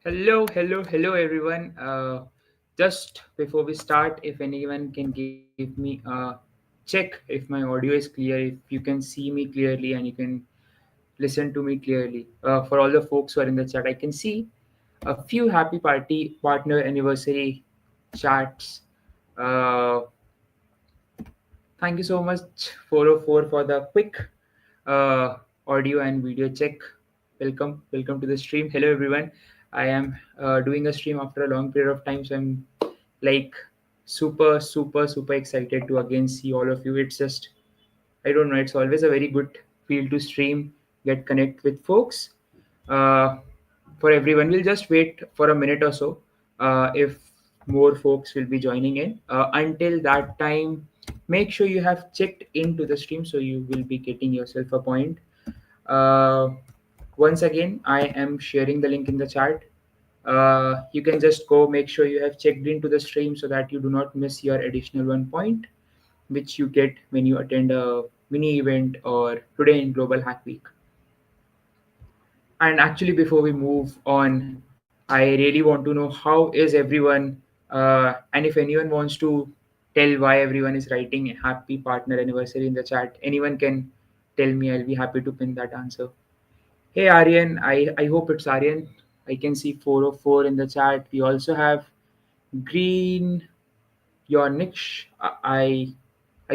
Hello, everyone. Just before we start, if anyone can give me a check if my audio is clear, if you can see me clearly and you can listen to me clearly. For all the folks who are in the chat, I can see a few happy party partner anniversary chats. Uh, Thank you so much, 404, for the quick uh, audio and video check. Welcome to the stream. Hello, everyone. I am doing a stream after a long period of time, so I'm like super excited to again see all of you. It's just, I don't know, it's always a very good feel to stream, get connect with folks. Uh, for everyone, we'll just wait for a minute or so if more folks will be joining in. Until that time, make sure you have checked into the stream so you will be getting yourself a point. Uh, Once again, I am sharing the link in the chat. You can just go make sure you have checked into the stream so that you do not miss your additional 1 point which you get when you attend a mini event or today in Global Hack Week. And actually, before we move on, I really want to know how is everyone, and if anyone wants to tell why everyone is writing happy partner anniversary in the chat, anyone can tell me. I'll be happy to pin that answer. Hey Aryan, I hope it's Aryan. I can see 404 in the chat. We also have Green Yornich. I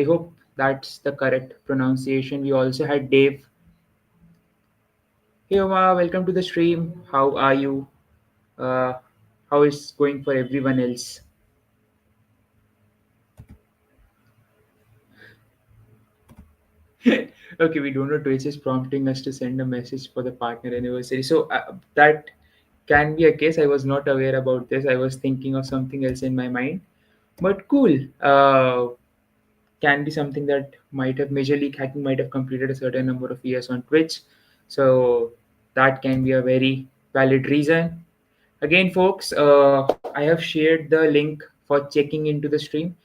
hope that's the correct pronunciation. We also had Dave. Hey Oma, welcome to the stream. How are you? Uh, how is going for everyone else? Okay, we don't know Twitch is prompting us to send a message for the partner anniversary. So that can be a case. I was not aware about this. I was thinking of something else in my mind. But cool. Can be something that might have Major League Hacking might have completed a certain number of years on Twitch. So that can be a very valid reason. Again, folks, I have shared the link for checking into the stream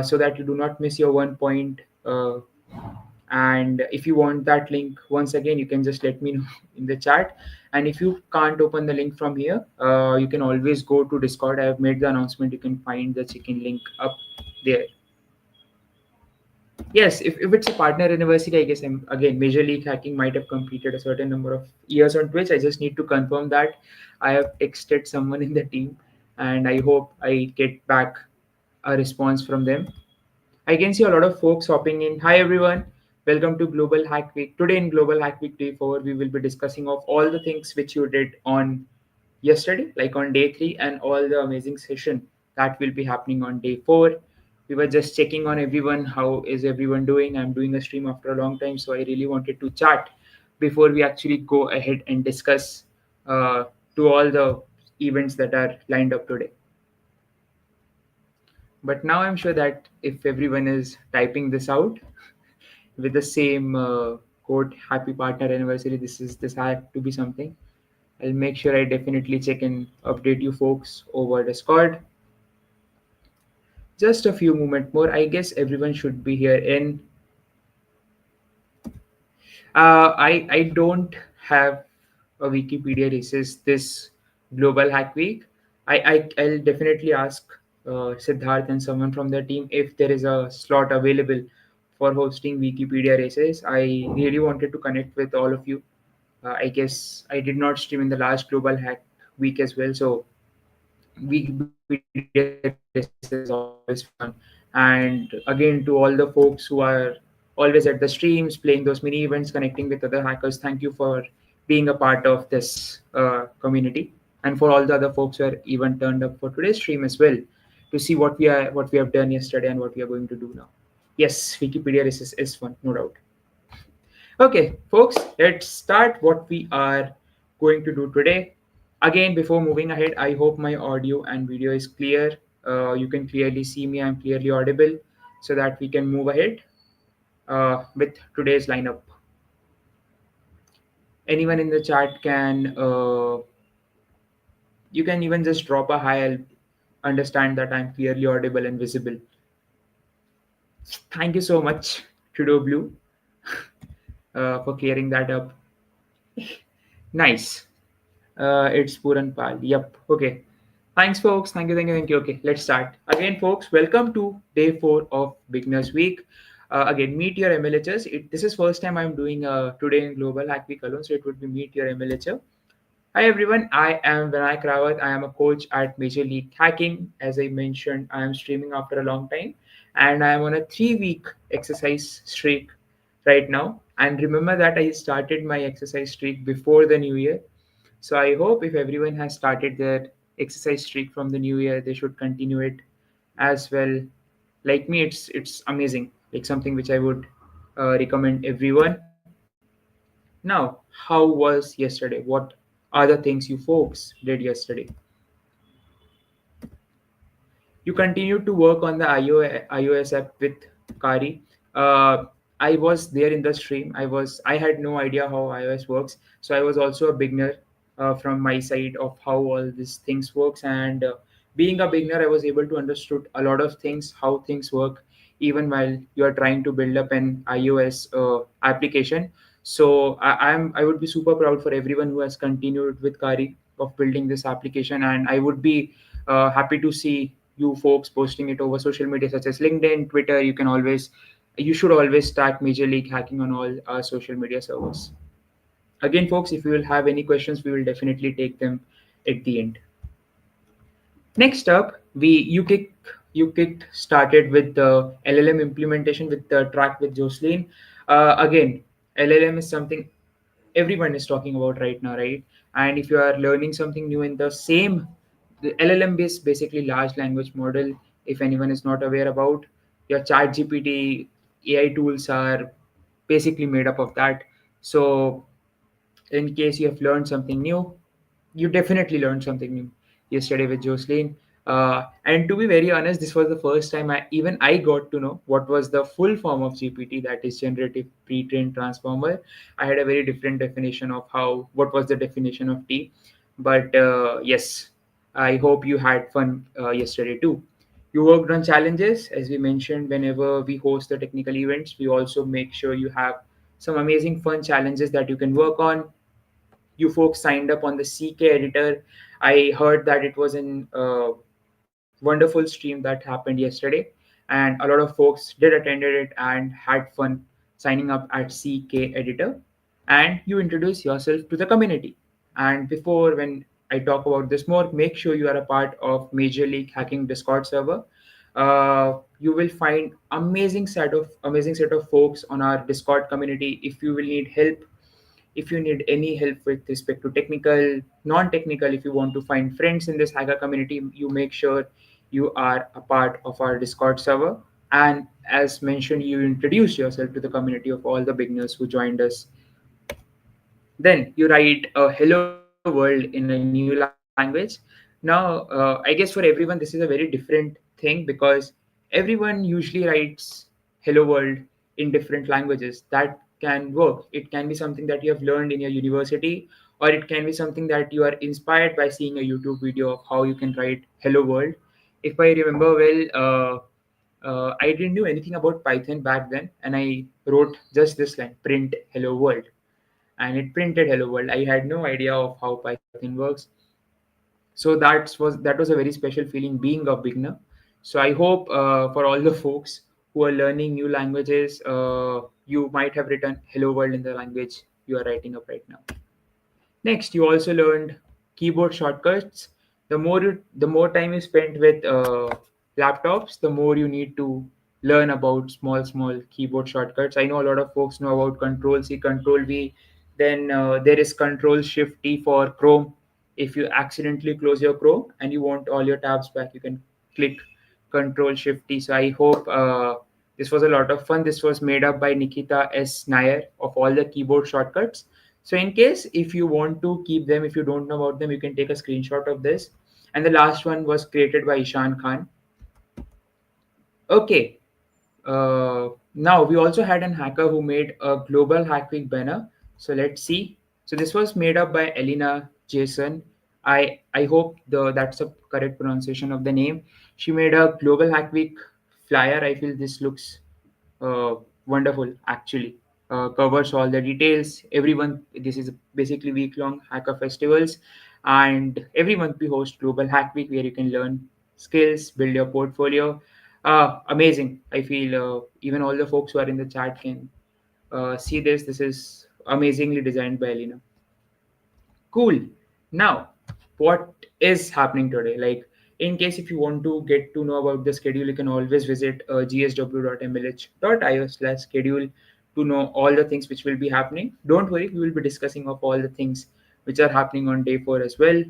so that you do not miss your 1 point. And if you want that link, once again, you can just let me know in the chat. And if you can't open the link from here, you can always go to Discord. I have made the announcement. You can find the check-in link up there. Yes, if it's a partner anniversary, I guess again, Major League Hacking might have completed a certain number of years on Twitch. I just need to confirm that. I have texted someone in the team and I hope I get back a response from them. I can see a lot of folks hopping in. Hi everyone, welcome to Global Hack Week. Today in Global Hack Week Day 4, we will be discussing of all the things which you did on yesterday, like on day 3, and all the amazing session that will be happening on day 4. We were just checking on everyone. How is everyone doing? I'm doing a stream after a long time, so I really wanted to chat before we actually go ahead and discuss uh, to all the events that are lined up today. But now I'm sure that if everyone is typing this out with the same quote, "Happy Partner Anniversary," this had to be something. I'll make sure I definitely check and update you folks over Discord. Just a few moments more. I guess everyone should be here in. I don't have a Wikipedia races this Global Hack Week. I'll definitely ask Siddharth and someone from the team if there is a slot available for hosting Wikipedia races. I really wanted to connect with all of you. I guess I did not stream in the last Global Hack Week as well, so Wikipedia races is always fun. And again, to all the folks who are always at the streams, playing those mini events, connecting with other hackers, thank you for being a part of this community. And for all the other folks who are even turned up for today's stream as well, to see what we have done yesterday and what we are going to do now. Yes, Wikipedia is fun, no doubt. Okay, folks, let's start what we are going to do today. Again, before moving ahead, I hope my audio and video is clear. You can clearly see me, I'm clearly audible, so that we can move ahead with today's lineup. Anyone in the chat can, you can even just drop a hi. I'll understand that I'm clearly audible and visible. Thank you so much, Trudeau Blue, for clearing that up. Nice. It's Puran Pal. Yep. Okay. Thanks, folks. Thank you, thank you, thank you. Okay, let's start. Again, folks, welcome to day 4 of Beginners Week. Again, meet your MLHs. This is first time I'm doing today in Global Hack Week alone, so it would be meet your MLH. Hi everyone, I am Vinayak Rawat. I am a coach at Major League Hacking. As I mentioned, I am streaming after a long time and I am on a 3 week exercise streak right now. And remember that I started my exercise streak before the new year. So I hope if everyone has started their exercise streak from the new year, they should continue it as well. Like me, it's amazing. Like something which I would recommend everyone. Now, how was yesterday? What are the things you folks did yesterday? You continued to work on the iOS app with Kari. Uh, I was there in the stream. I had no idea how iOS works, so I was also a beginner from my side of how all these things works. And being a beginner, I was able to understood a lot of things, how things work, even while you are trying to build up an iOS application. So I would be super proud for everyone who has continued with Kari of building this application, and I would be happy to see you folks posting it over social media such as LinkedIn, Twitter. You should always tag Major League Hacking on all our social media servers. Again, folks, if you will have any questions, we will definitely take them at the end. Next up, we you kicked started with the LLM implementation with the track with Jocelyn. Again, LLM is something everyone is talking about right now, right? And if you are learning something new in the LLM based basically large language model, if anyone is not aware about, your chat GPT AI tools are basically made up of that. So in case you have learned something new, you definitely learned something new yesterday with Jocelyn. And to be very honest, this was the first time I got to know what was the full form of GPT, that is generative pre-trained transformer. I had a very different definition of what was the definition of T, but yes, I hope you had fun yesterday too. You worked on challenges, as we mentioned. Whenever we host the technical events, we also make sure you have some amazing fun challenges that you can work on. You folks signed up on the CK editor. I heard that it was an wonderful stream that happened yesterday, and a lot of folks did attended it and had fun signing up at CK editor. And you introduce yourself to the community. And before when I talk about this more, make sure you are a part of Major League Hacking Discord server. You will find amazing set of folks on our Discord community. If you will need help, if you need any help with respect to technical, non-technical, if you want to find friends in this hacker community, you make sure you are a part of our Discord server. And as mentioned, you introduce yourself to the community of all the beginners who joined us. Then you write a hello world in a new language. Now, I guess for everyone, this is a very different thing because everyone usually writes hello world in different languages. That can work. It can be something that you have learned in your university, or it can be something that you are inspired by seeing a YouTube video of how you can write hello world. If I remember well, I didn't know anything about Python back then, and I wrote just this line: print hello world, and it printed hello world. I had no idea of how Python works. So that was a very special feeling being a beginner. So I hope for all the folks who are learning new languages, you might have written hello world in the language you are writing up right now. Next, you also learned keyboard shortcuts. The more time you spend with laptops, the more you need to learn about small keyboard shortcuts. I know a lot of folks know about Control C, Control V. Then there is Control Shift T for Chrome. If you accidentally close your Chrome and you want all your tabs back, you can click Control Shift T. So I hope this was a lot of fun. This was made up by Nikita S. Nair of all the keyboard shortcuts. So in case if you want to keep them, if you don't know about them, you can take a screenshot of this. And the last one was created by Ishan Khan. Okay. Now we also had an hacker who made a global hack week banner. So let's see. So this was made up by Elena Jason. I hope that's a correct pronunciation of the name. She made a global hack week flyer. I feel this looks wonderful actually. covers all the details. Every month, this is basically week-long hacker festivals, and every month we host Global Hack Week where you can learn skills, build your portfolio. Amazing. I feel even all the folks who are in the chat can see this. This is amazingly designed by Elena. Cool. Now, what is happening today? Like, in case if you want to get to know about the schedule, you can always visit gsw.mlh.io/schedule to know all the things which will be happening. Don't worry, we will be discussing of all the things which are happening on day 4 as well.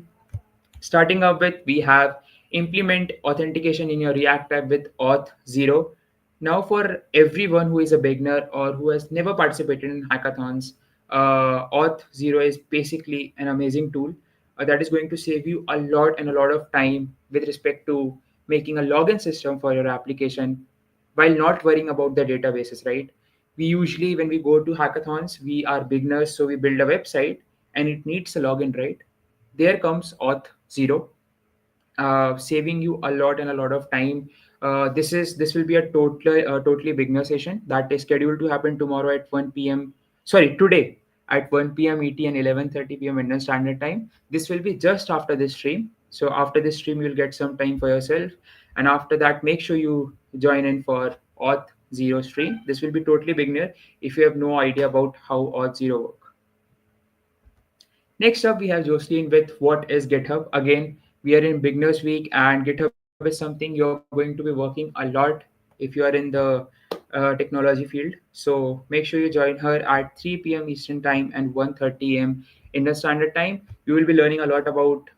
Starting up with, we have implement authentication in your React app with auth 0. Now, for everyone who is a beginner or who has never participated in hackathons, auth 0 is basically an amazing tool that is going to save you a lot and a lot of time with respect to making a login system for your application while not worrying about the databases, right? We usually, when we go to hackathons, we are beginners, so we build a website and it needs a login, right? There comes auth 0, saving you a lot and a lot of time. This will be a totally beginner session that is scheduled to happen tomorrow at 1 p.m. Sorry, today at 1 p.m. ET and 11:30 p.m. Indian Standard Time. This will be just after this stream. So after this stream, you'll get some time for yourself, and after that, make sure you join in for Auth Zero stream. This will be totally beginner if you have no idea about how Auth Zero work. Next up, we have Jocelyn with what is GitHub. Again, we are in Beginners Week, and GitHub is something you're going to be working a lot if you are in the technology field. So make sure you join her at 3 p.m. Eastern Time and 1:30 a.m. Indian Standard Time. You will be learning a lot about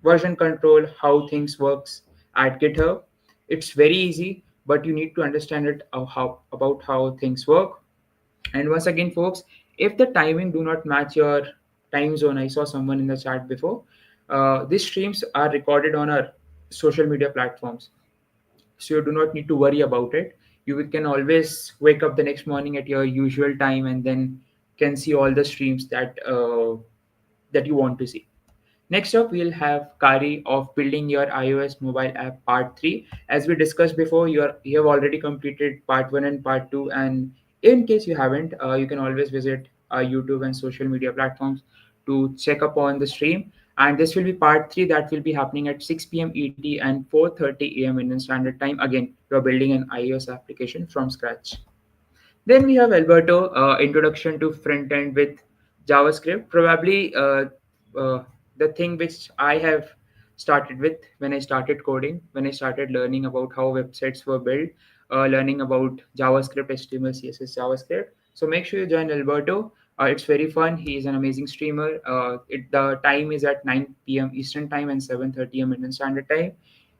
version control, how things works at GitHub. It's very easy, but you need to understand it how about how things work. And once again, folks, if the timing do not match your time zone, I saw someone in the chat before. These streams are recorded on our social media platforms, so you do not need to worry about it. You can always wake up the next morning at your usual time and then can see all the streams that you want to see. Next up, we'll have Kari of Building Your iOS Mobile App Part 3. As we discussed before, you have already completed Part 1 and Part 2. And in case you haven't, you can always visit our YouTube and social media platforms to check upon the stream. And this will be Part 3 that will be happening at 6 p.m. ET and 4:30 a.m. Indian Standard Time. Again, you're building an iOS application from scratch. Then we have Alberto, introduction to front end with JavaScript. Probably the thing which I have started with when I started coding, when I started learning about how websites were built, learning about JavaScript, HTML, CSS, JavaScript. So make sure you join Alberto. It's very fun. He is an amazing streamer. The time is at 9 p.m. Eastern Time and 7:30 a.m. Indian Standard Time.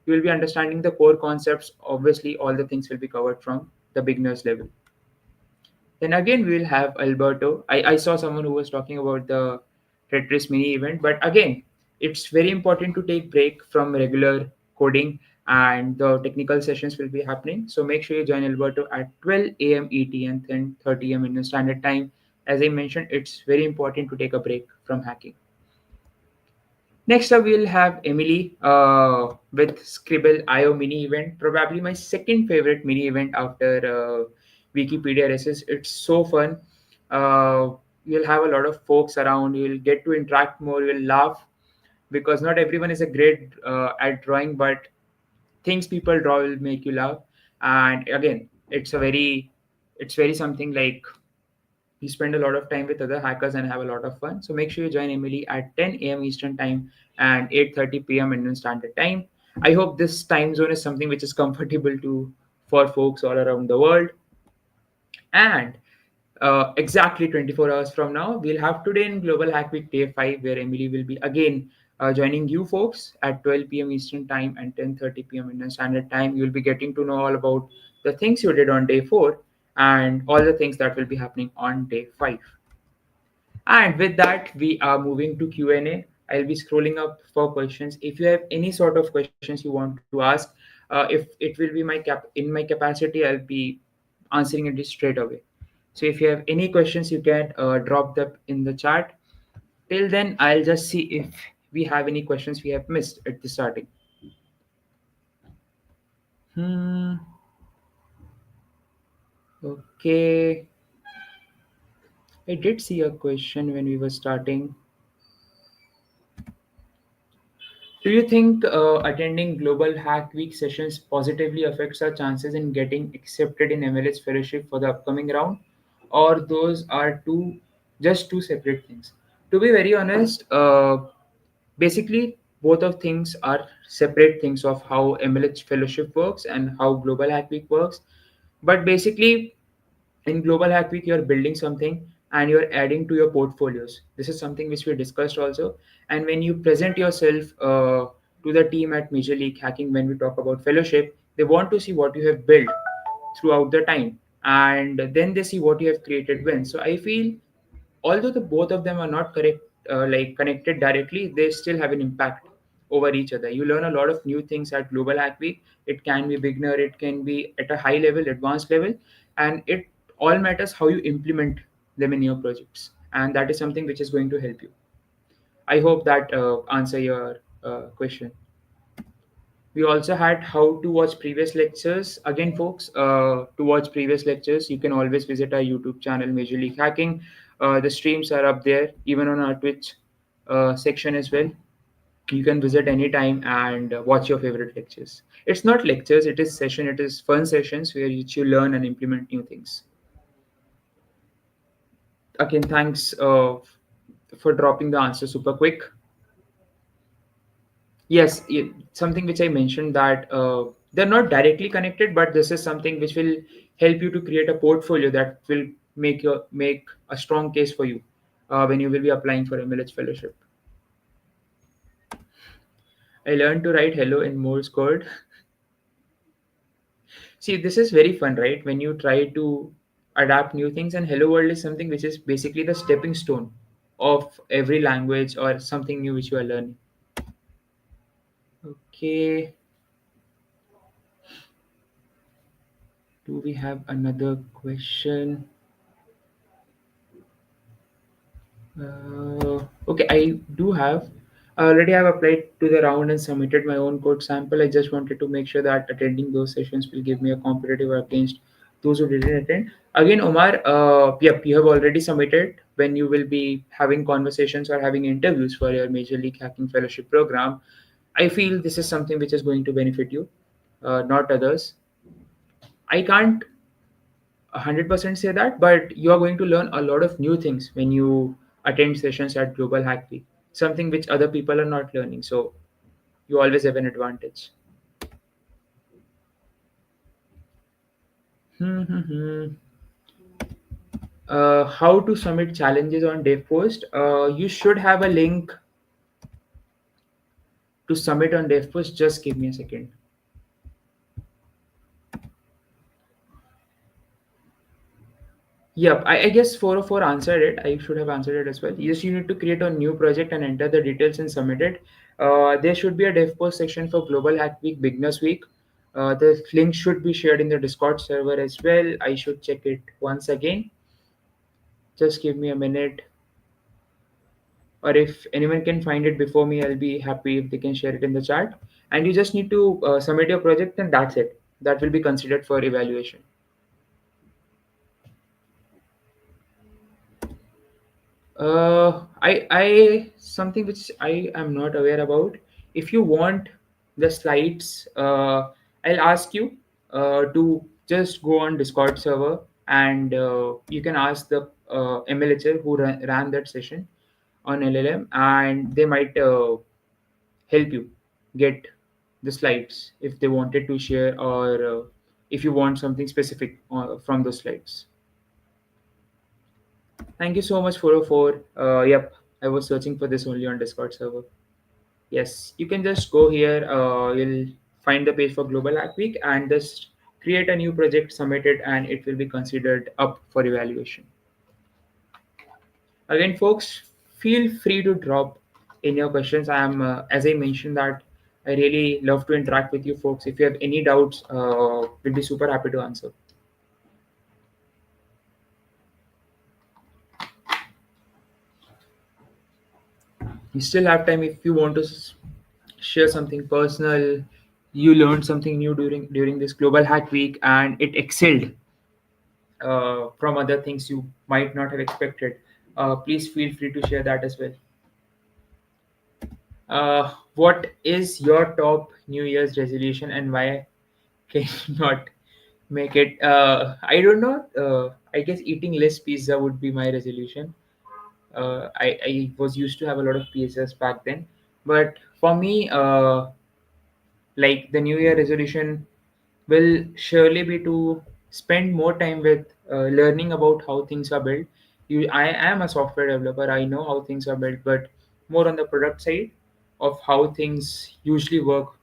You will be understanding the core concepts. Obviously, all the things will be covered from the beginners level. Then again, we will have Alberto. I saw someone who was talking about the Tetris mini event, but again, it's very important to take break from regular coding and the technical sessions will be happening. So make sure you join Alberto at 12 a.m. ET and 10:30 a.m. Indian Standard Time. As I mentioned, it's very important to take a break from hacking. Next up, we'll have Emily with Scribble IO mini event. Probably my second favorite mini event after Wikipedia RSS. It's so fun. Uh, you'll have a lot of folks around. You'll get to interact more. You'll laugh because not everyone is a great at drawing, but things people draw will make you laugh. And again, it's very something like we spend a lot of time with other hackers and have a lot of fun. So make sure you join Emily at 10 a.m. Eastern Time and 8:30 p.m. Indian Standard Time. I hope this time zone is something which is comfortable to for folks all around the world. And exactly 24 hours from now, we'll have today in Global Hack Week Day 5, where Emily will be again joining you folks at 12 p.m. Eastern Time and 10:30 p.m. Indian Standard Time. You'll be getting to know all about the things you did on day 4 and all the things that will be happening on day 5. And with that, we are moving to Q&A. I'll be scrolling up for questions. If you have any sort of questions you want to ask, if it will be in my capacity, I'll be answering it straight away. So if you have any questions, you can drop them in the chat. Till then, I'll just see if we have any questions we have missed at the starting. Hmm. Okay. I did see a question when we were starting. Do you think attending Global Hack Week sessions positively affects our chances in getting accepted in MLS Fellowship for the upcoming round? Or those are two separate things? To be very honest, basically both of things are separate things of how MLS Fellowship works and how Global Hack Week works. But basically, in Global Hack Week, you're building something and you're adding to your portfolios. This is something which we discussed also. And when you present yourself to the team at Major League Hacking, when we talk about fellowship, they want to see what you have built throughout the time, and then they see what you have created when. So I feel, although the both of them are not correct, like connected directly, they still have an impact over each other. You learn a lot of new things at Global Hack Week. It can be beginner, it can be at a high level, advanced level, and it all matters how you implement them in your projects, and that is something which is going to help you. I hope that answer your question. We also had how to watch previous lectures. Again, folks, to watch previous lectures, you can always visit our YouTube channel, Major League Hacking. The streams are up there, even on our Twitch section as well. You can visit anytime and watch your favorite lectures. It's not lectures, it is session, it is fun sessions where you learn and implement new things. Again, thanks for dropping the answer super quick. Yes, something which I mentioned that they're not directly connected, but this is something which will help you to create a portfolio that will make a strong case for you when you will be applying for MLH fellowship. I learned to write hello in Morse code. See, this is very fun, right? When you try to adapt new things, and hello world is something which is basically the stepping stone of every language or something new which you are learning. Okay, do we have another question? Okay, I do have. I already have applied to the round and submitted my own code sample. I just wanted to make sure that attending those sessions will give me a competitive against those who didn't attend. Again, Omar, yep, you have already submitted. When you will be having conversations or having interviews for your Major League Hacking Fellowship program, I feel this is something which is going to benefit you, not others. I can't 100% say that, but you are going to learn a lot of new things when you attend sessions at Global Hack Week, something which other people are not learning. So you always have an advantage. How to submit challenges on DevPost? You should have a link to submit on DevPost. Just give me a second. Yep, I guess 404 answered it. I should have answered it as well. Yes, you need to create a new project and enter the details and submit it. There should be a dev post section for Global Hack Week, Beginners Week. The link should be shared in the Discord server as well. I should check it once again. Just give me a minute. Or if anyone can find it before me, I'll be happy if they can share it in the chat. And you just need to submit your project, and that's it. That will be considered for evaluation. I something which I am not aware about. If you want the slides, I'll ask you to just go on Discord server, and you can ask the MLHR who ran that session on LLM, and they might help you get the slides if they wanted to share, or if you want something specific from those slides. Thank you so much, 404. Yep, I was searching for this only on Discord server. Yes, you can just go here. You'll find the page for Global Hack Week and just create a new project, submit it, and it will be considered up for evaluation. Again, folks, feel free to drop in your questions. I am, as I mentioned, that I really love to interact with you folks. If you have any doubts, we'll be super happy to answer. You still have time if you want to share something personal. You learned something new during this Global Hack Week and it excelled. from other things you might not have expected. Please feel free to share that as well. What is your top New Year's resolution and why can you not make it? I don't know. I guess eating less pizza would be my resolution. I was used to have a lot of pizzas back then, but for me, like the New Year resolution will surely be to spend more time with learning about how things are built. I am a software developer. I know how things are built, but more on the product side of how things usually work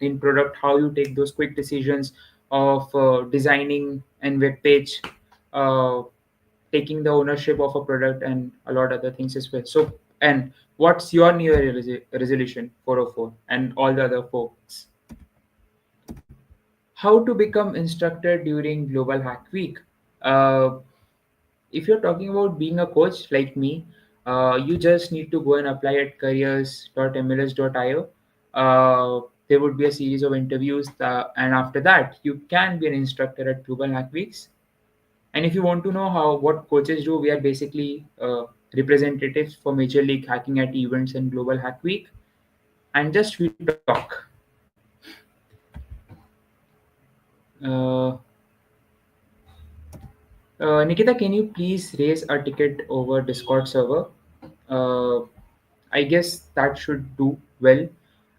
in product, how you take those quick decisions of designing and web page, uh, taking the ownership of a product, and a lot other things as well. So, and what's your New Year resolution 404 and all the other folks? How to become instructor during Global Hack Week? Uh, if you're talking about being a coach like me, you just need to go and apply at careers.mls.io. There would be a series of interviews, and after that, you can be an instructor at Global Hack Weeks. And if you want to know how what coaches do, we are basically representatives for Major League Hacking at events and Global Hack Week, and just we talk. Uh, Nikita, can you please raise a ticket over Discord server? Uh, I guess that should do well.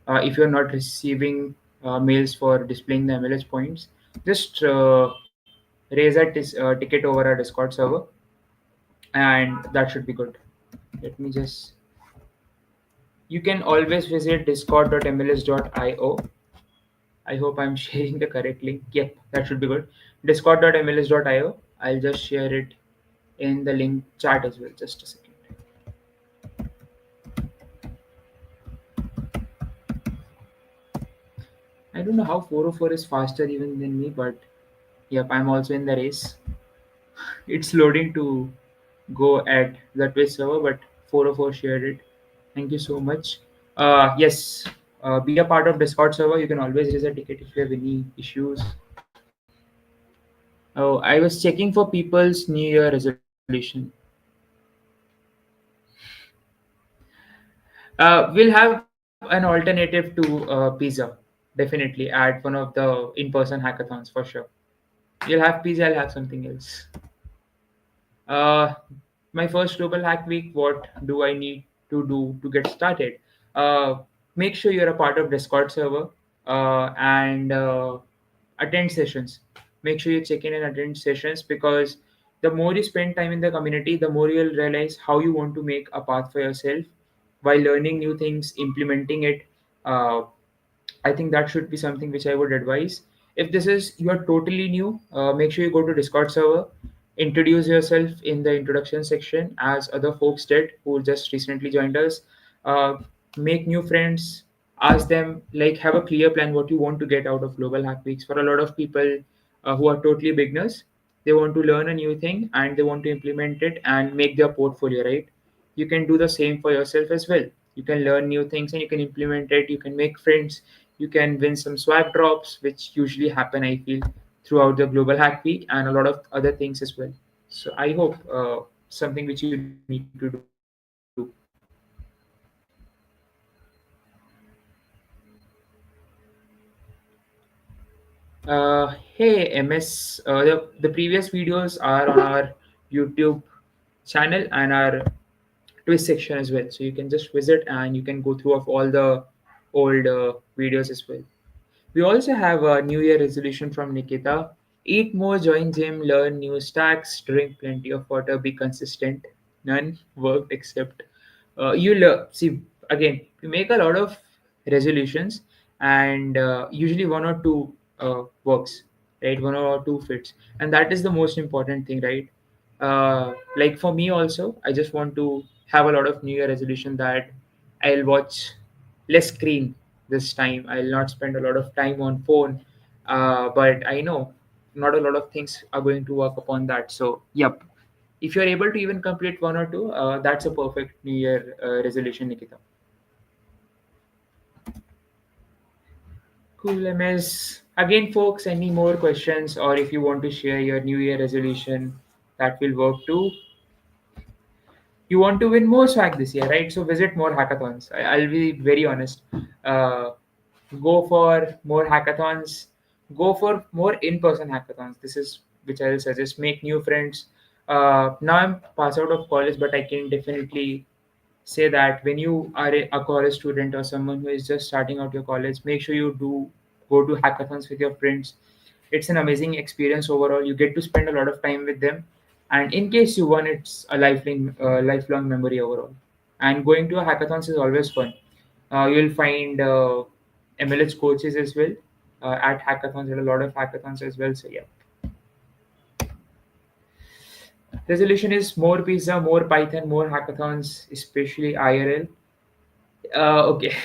If you're not receiving mails for displaying the MLS points, just raise a ticket over our Discord server, and that should be good. Let me just. You can always visit discord.mls.io. I hope I'm sharing the correct link. Yep, that should be good. Discord.mls.io. I'll just share it in the link chat as well. Just a second. I don't know how 404 is faster even than me, but yep, I'm also in the race. It's loading to go at the Twitch server, but 404 shared it. Thank you so much. Yes, be a part of Discord server. You can always raise a ticket if you have any issues. Oh, I was checking for people's New Year resolution. We'll have an alternative to pizza. Definitely at one of the in-person hackathons for sure. You'll have pizza. I'll have something else. Uh, my first global hack week. What do I need to do to get started? Uh, Make sure you're a part of Discord server and attend sessions. Make sure you check in and attend sessions because the more you spend time in the community, the more you'll realize how you want to make a path for yourself while learning new things, implementing it. Uh, I think that should be something which I would advise. If this is you are totally new, make sure you go to Discord server, introduce yourself in the introduction section as other folks did who just recently joined us. Uh, Make new friends, ask them like have a clear plan what you want to get out of Global Hack Weeks. For a lot of people who are totally beginners, they want to learn a new thing and they want to implement it and make their portfolio right. You can do the same for yourself as well. You can learn new things and you can implement it. You can make friends, you can win some swag drops which usually happen I feel throughout the Global Hack Week and a lot of other things as well. So I hope something which you need to do. Hey MS, the previous videos are on our YouTube channel and our Twist section as well, so you can just visit and you can go through of all the old videos as well. We also have a New Year resolution from Nikita. Eat more, join gym, learn new stacks, drink plenty of water, be consistent. None worked except you learn. See, again, we make a lot of resolutions, and usually one or two works, right? One or two fits, and that is the most important thing, right? Like for me also, I just want to have a lot of New Year resolution that I'll watch less screen this time. I'll not spend a lot of time on phone. But I know not a lot of things are going to work upon that. So, yep. If you're able to even complete one or two, that's a perfect New Year resolution, Nikita. Cool, MS. Again, folks, any more questions, or if you want to share your New Year resolution, that will work too. You want to win more swag this year, right? So visit more hackathons. I'll be very honest. Uh, go for more hackathons. Go for more in-person hackathons. This is which I will suggest. Make new friends. Now I'm pass out of college, but I can definitely say that when you are a college student or someone who is just starting out your college, make sure you do go to hackathons with your friends. It's an amazing experience overall. You get to spend a lot of time with them, and in case you won, it's a lifelong memory overall. And going to a hackathons is always fun. You'll find MLS coaches as well at hackathons. There are a lot of hackathons as well. So yeah, resolution is more pizza, more Python, more hackathons, especially IRL. Okay,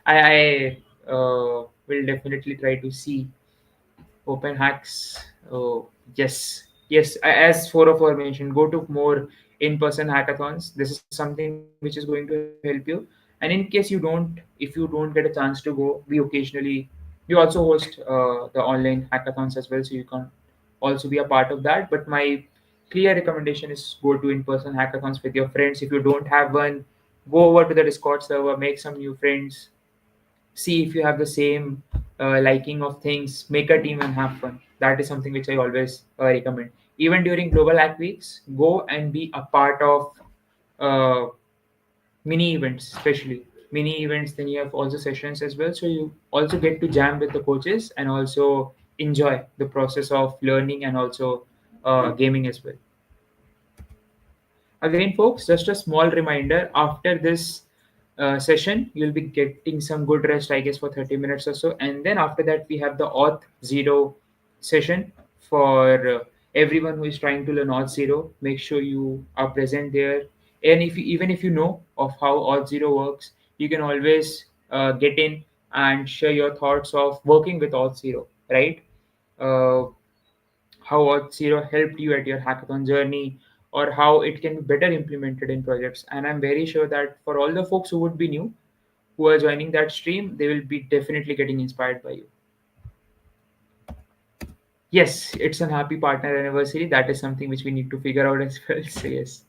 I will definitely try to see open hacks. Oh, yes, yes. As four of our mentioned, go to more in-person hackathons. This is something which is going to help you. And in case if you don't get a chance to go, we occasionally we also host the online hackathons as well, so you can also be a part of that. But my clear recommendation is go to in-person hackathons with your friends. If you don't have one, go over to the Discord server, make some new friends, see if you have the same liking of things, make a team and have fun. That is something which I always recommend. Even during global hack weeks, go and be a part of uh, mini events, especially mini events. Then you have also sessions as well, so you also get to jam with the coaches and also enjoy the process of learning and also gaming as well. Again, folks, just a small reminder, after this session, you'll be getting some good rest, I guess, for 30 minutes or so. And then after that, we have the Auth Zero session for everyone who is trying to learn Auth Zero. Make sure you are present there. And if you, even if you know of how Auth Zero works, you can always get in and share your thoughts of working with Auth Zero, right? Uh, how Auth Zero helped you at your hackathon journey, or how it can be better implemented in projects. And I'm very sure that for all the folks who would be new, who are joining that stream, they will be definitely getting inspired by you. Yes, it's an happy partner anniversary. That is something which we need to figure out as well. So yes,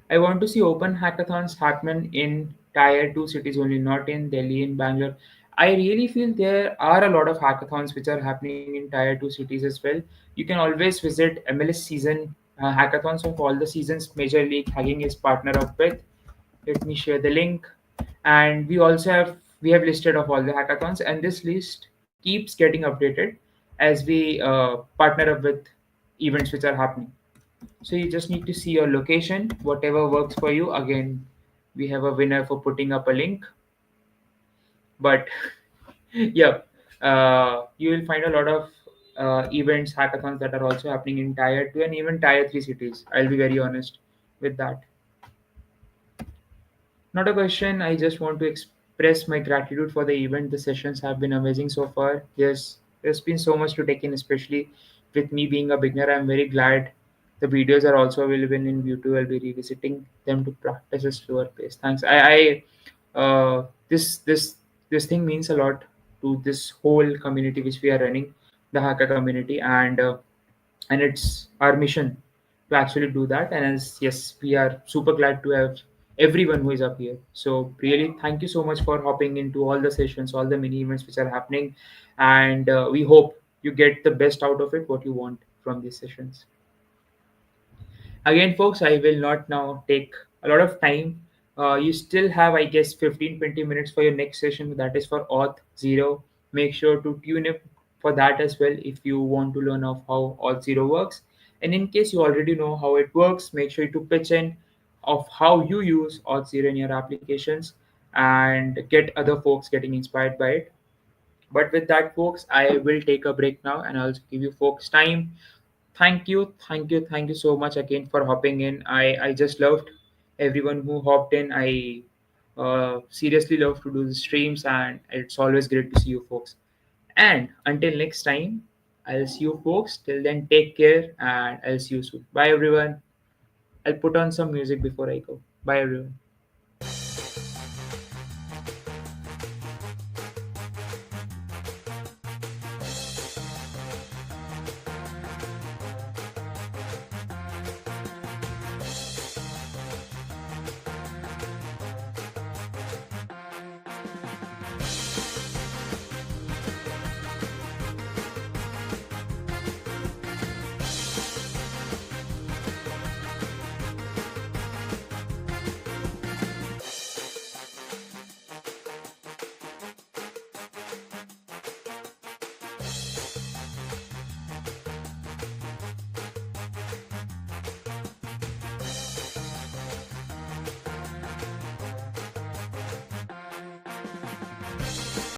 I want to see open hackathons happen in tier 2 cities only, not in Delhi and Bangalore. I really feel there are a lot of hackathons which are happening in tier 2 cities as well. You can always visit MLS season hackathons of all the seasons Major League Hacking is partner up with. Let me share the link. And we have listed of all the hackathons, and this list keeps getting updated as we partner up with events which are happening. So you just need to see your location, whatever works for you. Again, we have a winner for putting up a link. But yeah, you will find a lot of events, hackathons that are also happening in tier 2 and even tier 3 cities. I'll be very honest with that. Not a question. I just want to express my gratitude for the event. The sessions have been amazing so far. There's been so much to take in, especially with me being a beginner. I'm very glad the videos are also available in YouTube. I'll be revisiting them to practice a slower pace. Thanks. This this thing means a lot to this whole community which we are running, the hacker community, and it's our mission to actually do that. And as yes, we are super glad to have everyone who is up here. So really, thank you so much for hopping into all the sessions, all the mini events which are happening, and we hope you get the best out of it, what you want from these sessions. Again, folks, I will not now take a lot of time. You still have, I guess, 15-20 minutes for your next session. That is for Auth Zero. Make sure to tune in for that as well if you want to learn of how Auth Zero works. And in case you already know how it works, make sure to pitch in of how you use Auth Zero in your applications and get other folks getting inspired by it. But with that, folks, I will take a break now and I'll give you folks time. Thank you so much again for hopping in. I just loved everyone who hopped in. I seriously love to do the streams, and it's always great to see you folks. And until next time, I'll see you folks. Till then, take care, and I'll see you soon. Bye, everyone. I'll put on some music before I go. Bye, everyone.